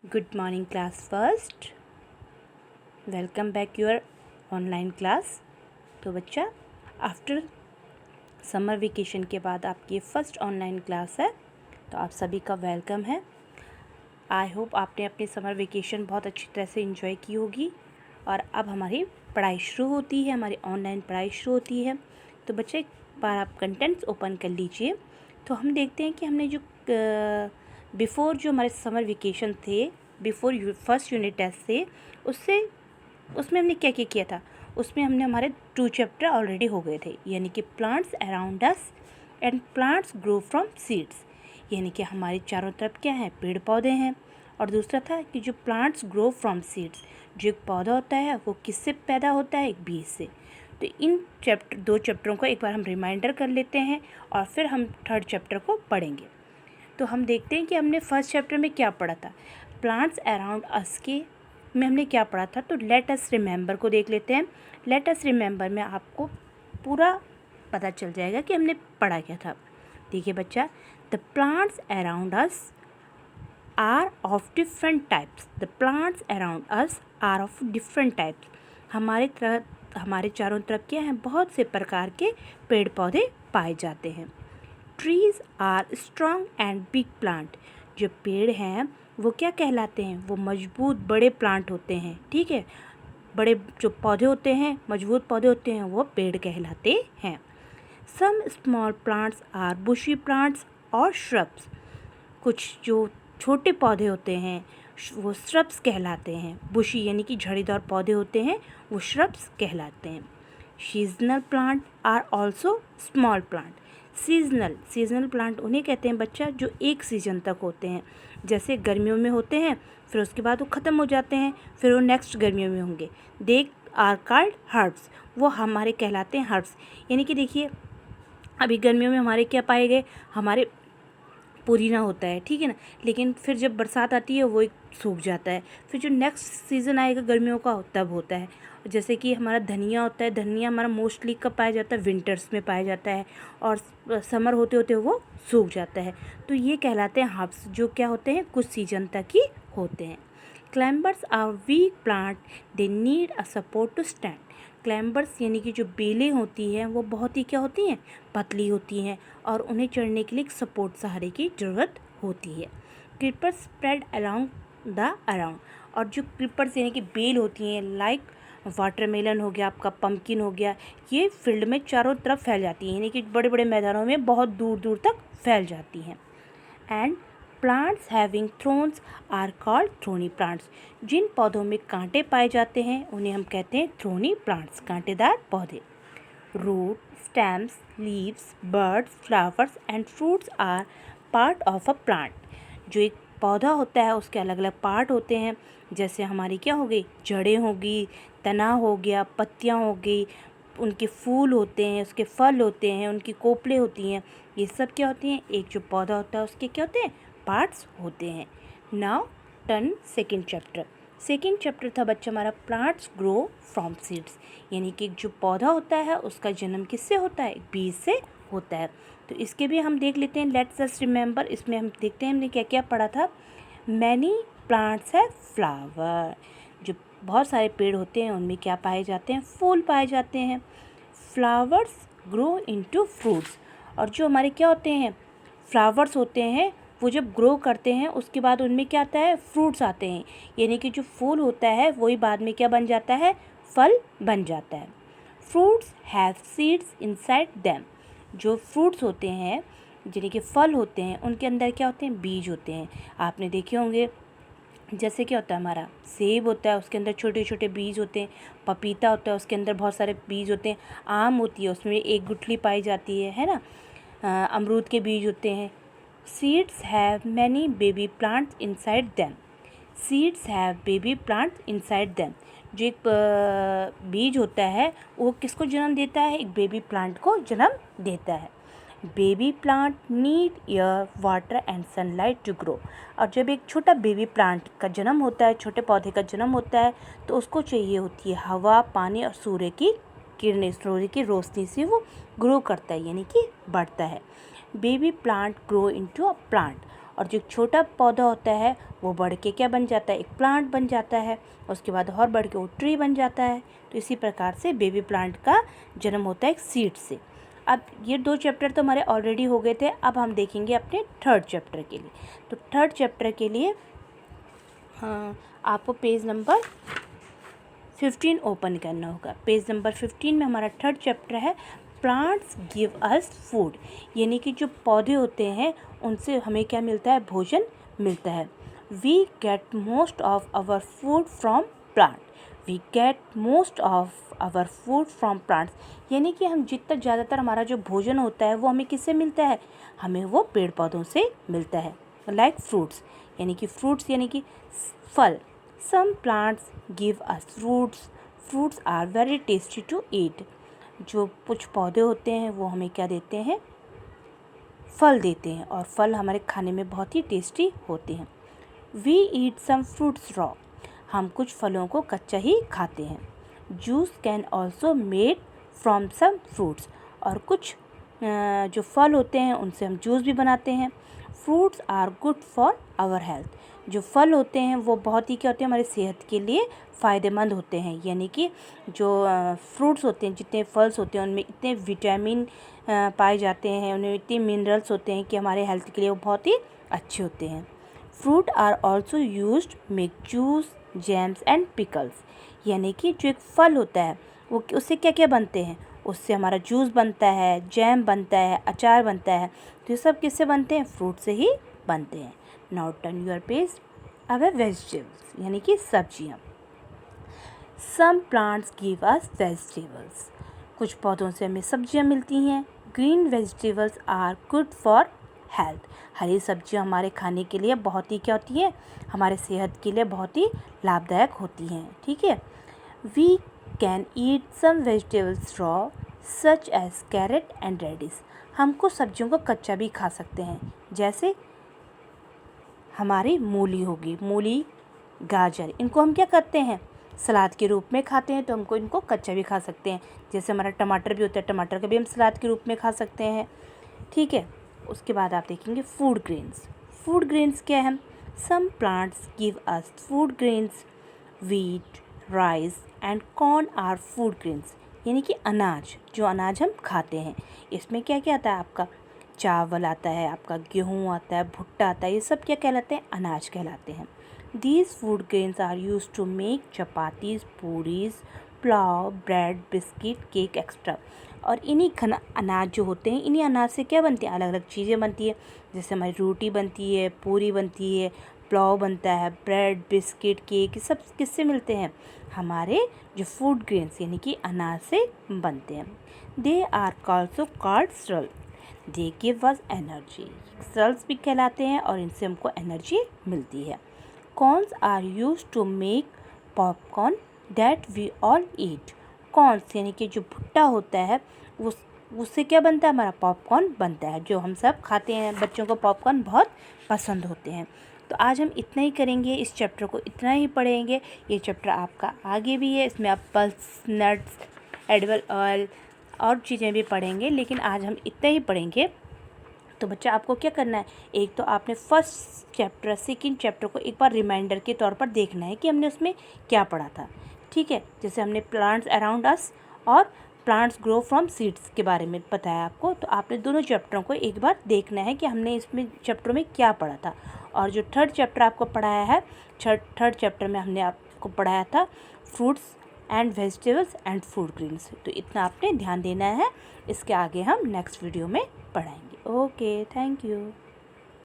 Good morning, class first. Welcome back your online class. तो बच्चा after summer vacation के बाद आपकी फर्स्ट ऑनलाइन क्लास है, तो आप सभी का वेलकम है. आई होप आपने अपनी समर वेकेशन बहुत अच्छी तरह से एंजॉय की होगी और अब हमारी पढ़ाई शुरू होती है, हमारी ऑनलाइन पढ़ाई शुरू होती है. तो बच्चे एक बार आप कंटेंट्स ओपन कर लीजिए. तो हम देखते हैं कि हमने जो बिफ़ोर जो हमारे समर वेकेशन थे, बिफ़ोर फर्स्ट यूनिट टेस्ट से उसमें हमने क्या क्या किया था. उसमें हमने हमारे 2 चैप्टर ऑलरेडी हो गए थे, यानी कि plants around us and plants grow from seeds, यानी कि हमारे चारों तरफ क्या है, पेड़ पौधे हैं. और दूसरा था कि जो प्लांट्स ग्रो फ्रॉम सीड्स, जो एक पौधा होता है वो किससे पैदा होता है, एक बीज से. तो इन 2 चैप्टरों को एक बार हम रिमाइंडर कर लेते हैं और फिर हम 3rd चैप्टर को पढ़ेंगे. तो हम देखते हैं कि हमने फर्स्ट चैप्टर में क्या पढ़ा था. प्लांट्स अराउंड अस के में हमने क्या पढ़ा था, तो लेट अस रिमेंबर को देख लेते हैं. लेट अस रिमेंबर में आपको पूरा पता चल जाएगा कि हमने पढ़ा क्या था. देखिए बच्चा, the plants around us are of different types. The plants around us are of different types. हमारे चारों तरफ क्या है, बहुत से प्रकार के पेड़ पौधे पाए जाते हैं. Trees are strong and big plant. जो पेड़ हैं वो क्या कहलाते हैं, वो मजबूत बड़े प्लांट होते हैं. ठीक है, बड़े जो पौधे होते हैं, मजबूत पौधे होते हैं, वो पेड़ कहलाते हैं. Some small plants are bushy plants और श्रब्स. कुछ जो छोटे पौधे होते हैं वो श्रब्स कहलाते हैं. बुशी यानी कि झड़ीदार पौधे होते हैं, वो श्रब्स कहलाते हैं. Seasonal plant are also small plant. Seasonal plant उन्हें कहते हैं बच्चा जो एक सीजन तक होते हैं. जैसे गर्मियों में होते हैं, फिर उसके बाद वो ख़त्म हो जाते हैं, फिर वो नेक्स्ट गर्मियों में होंगे. They are called herbs. वो हमारे कहलाते हैं हर्ब्स. यानी कि देखिए, अभी गर्मियों में हमारे क्या पाए गए, हमारे पुदीना होता है, ठीक है ना. लेकिन फिर जब बरसात आती है वो एक सूख जाता है. फिर जो नेक्स्ट सीज़न आएगा गर्मियों का तब होता है. जैसे कि हमारा धनिया होता है, धनिया हमारा मोस्टली कब पाया जाता है, विंटर्स में पाया जाता है, और समर होते होते वो सूख जाता है. तो ये कहलाते हैं हर्ब्स, जो क्या होते हैं, कुछ सीजन तक ही होते हैं. Climbers are weak plant, they need a support to stand. Climbers यानी कि जो बेलें होती हैं वो बहुत ही क्या होती हैं, पतली होती हैं, और उन्हें चढ़ने के लिए एक सपोर्ट सहारे की ज़रूरत होती है. Creepers spread around the around. और जो क्रीपर्स यानी कि बेल होती हैं, लाइक वाटरमेलन हो गया, आपका पम्पकिन हो गया, ये फील्ड में चारों तरफ फैल जाती हैं, यानी कि बड़े बड़े मैदानों में बहुत दूर दूर तक फैल जाती हैं. And plants having thorns are called thorny plants. जिन पौधों में कांटे पाए जाते हैं उन्हें हम कहते हैं थ्रोनी प्लांट्स, कांटेदार पौधे. Root, stems, leaves, buds, flowers and fruits are part of a plant. जो एक पौधा होता है उसके अलग अलग पार्ट होते हैं. जैसे हमारी क्या हो गई, जड़ें होगी, तना हो गया, पत्तियाँ हो गई, उनके फूल होते हैं, उसके फल होते हैं, उनकी कोपलें होती हैं. ये सब क्या होती हैं, एक जो पौधा होता है उसके क्या होते हैं, पार्ट्स होते हैं. Now turn second chapter. Second chapter था बच्चा हमारा प्लांट्स ग्रो फ्रॉम सीड्स. यानी कि जो पौधा होता है उसका जन्म किससे होता है, एक बीज से होता है. तो इसके भी हम देख लेते हैं. Let's us remember. इसमें हम देखते हैं हमने क्या क्या पढ़ा था. मैनी प्लांट्स है फ्लावर. जो बहुत सारे पेड़ होते हैं उनमें क्या पाए जाते हैं, फूल पाए जाते हैं. Flowers grow into fruits. और जो हमारे क्या होते हैं, फ्लावर्स होते हैं, वो जब ग्रो करते हैं उसके बाद उनमें क्या आता है, फ्रूट्स आते हैं. यानी कि जो फूल होता है वही बाद में क्या बन जाता है, फल बन जाता है. Fruits have seeds inside them. जो फ्रूट्स होते हैं, यानी कि फल होते हैं, उनके अंदर क्या होते हैं, बीज होते हैं. आपने देखे होंगे, जैसे क्या होता है, हमारा सेब होता है उसके अंदर छोटे छोटे बीज होते हैं. पपीता होता है उसके अंदर बहुत सारे बीज होते हैं. आम होती है उसमें एक गुठली पाई जाती है ना. अमरूद के बीज होते हैं. Seeds have many baby plants inside them. Seeds have baby plants inside them. जो एक बीज होता है वो किसको जन्म देता है, एक बेबी प्लांट को जन्म देता है. Baby plant need air, water and sunlight to grow. और जब एक छोटा बेबी प्लांट का जन्म होता है, छोटे पौधे का जन्म होता है, तो उसको चाहिए होती है हवा, पानी और सूर्य की किरणें. सूर्य की रोशनी से वो ग्रो करता है, यानी कि बढ़ता है. Baby plant grow into a plant. और जो छोटा पौधा होता है वो बढ़ के क्या बन जाता है, एक प्लांट बन जाता है, उसके बाद और बढ़ के वो ट्री बन जाता है। तो इसी प्रकार से बेबी प्लांट का जन्म होता है एक सीड से। अब ये 2 चैप्टर तो हमारे ऑलरेडी हो गए थे, अब हम देखेंगे अपने 3rd चैप्टर के लिए। तो 3rd चैप्टर के लिए आपको पेज नंबर 15 ओपन करना होगा। पेज नंबर 15 में हमारा 3rd चैप्टर है प्लांट्स गिव अस फूड, यानी कि जो पौधे होते हैं उनसे हमें क्या मिलता है, भोजन मिलता है। We get most of our food from plant, we get most of our food from plants, यानी कि हम जितना ज़्यादातर हमारा जो भोजन होता है वो हमें किससे मिलता है, हमें वो पेड़ पौधों से मिलता है। लाइक फ्रूट्स, यानी कि फ्रूट्स यानी कि फल। Some plants give us fruits, fruits are very tasty to eat, जो कुछ पौधे होते हैं वो हमें क्या देते हैं, फल देते हैं, और फल हमारे खाने में बहुत ही टेस्टी होते हैं। We eat some fruits raw, हम कुछ फलों को कच्चा ही खाते हैं। Juice can also made from some fruits, और कुछ जो फल होते हैं उनसे हम जूस भी बनाते हैं। Fruits are good for our health, जो फल होते हैं वो बहुत ही क्या होते हैं, हमारी सेहत के लिए फ़ायदेमंद होते हैं, यानी कि जो फ्रूट्स होते हैं, जितने फल्स होते हैं उनमें इतने विटामिन पाए जाते हैं, उनमें इतने मिनरल्स होते हैं कि हमारे हेल्थ के लिए वो बहुत ही अच्छे होते हैं। Fruit are also used make juice, jams and pickles, यानी कि जो एक फल होता है वो उससे क्या क्या बनते हैं, उससे हमारा जूस बनता है, जैम बनता है, अचार बनता है। तो ये सब किससे बनते हैं, फ्रूट से ही बनते हैं। Now turn your page. अब है वेजिटेबल्स, यानी कि सब्जियाँ। Some plants give us vegetables, कुछ पौधों से हमें सब्जियाँ मिलती हैं। Green vegetables are good for health, हरी सब्जियाँ हमारे खाने के लिए बहुत ही क्या होती है, हमारे सेहत के लिए बहुत ही लाभदायक होती हैं। ठीक है। We can eat some vegetables raw such as carrot and radish, हम कुछ सब्जियों को कच्चा भी खा सकते हैं, जैसे हमारी मूली होगी, मूली, गाजर, इनको हम क्या करते हैं, सलाद के रूप में खाते हैं, तो हमको इनको कच्चा भी खा सकते हैं। जैसे हमारा टमाटर भी होता है, टमाटर का भी हम सलाद के रूप में खा सकते हैं। ठीक है। उसके बाद आप देखेंगे फूड ग्रेन्स। फूड ग्रेन्स क्या है, some plants give us food grains, wheat, rice and corn are food grains, यानी कि अनाज, जो अनाज हम खाते हैं। इसमें क्या क्या आता है, आपका चावल आता है, आपका गेहूँ आता है, भुट्टा आता है, ये सब क्या कहलाते हैं, अनाज कहलाते हैं। These food grains are use to make chapatis, puris, pulao, bread, biscuit, cake extra, और इन्हीं अनाज जो होते हैं, इन्हीं अनाज से क्या बनती है, अलग अलग चीज़ें बनती है। जैसे हमारी रोटी बनती है, पूरी बनती है, पुलाव बनता है, ब्रेड, बिस्किट, केक, ये सब किससे मिलते हैं, हमारे जो फूड ग्रेन्स यानी कि अनाज से बनते हैं। They are also called cereal, they give us energy, cereals भी कहलाते हैं और इनसे हमको एनर्जी मिलती है। Corns are use to make popcorn that we all eat, corns यानी कि जो भुट्टा होता है उससे क्या बनता है, हमारा पॉपकॉर्न बनता है, जो हम सब खाते हैं। बच्चों को पॉपकॉर्न बहुत पसंद होते हैं। तो आज हम इतना ही करेंगे, इस चैप्टर को इतना ही पढ़ेंगे। ये चैप्टर आपका आगे भी है, इसमें आप पल्स, नट्स, एडिबल ऑयल और चीज़ें भी पढ़ेंगे, लेकिन आज हम इतना ही पढ़ेंगे। तो बच्चा आपको क्या करना है, एक तो आपने फर्स्ट चैप्टर, सेकंड चैप्टर को एक बार रिमाइंडर के तौर पर देखना है कि हमने उसमें क्या पढ़ा था। ठीक है। जैसे हमने प्लांट्स अराउंड अस और प्लांट्स ग्रो फ्रॉम सीड्स के बारे में बताया आपको, तो आपने दोनों चैप्टरों को एक बार देखना है कि हमने इसमें चैप्टर में क्या पढ़ा था। और जो 3rd चैप्टर आपको पढ़ाया है, 3rd चैप्टर में हमने आपको पढ़ाया था fruits and vegetables and food grains. तो इतना आपने ध्यान देना है, इसके आगे हम नेक्स्ट वीडियो में पढ़ाएंगे। Okay, thank you.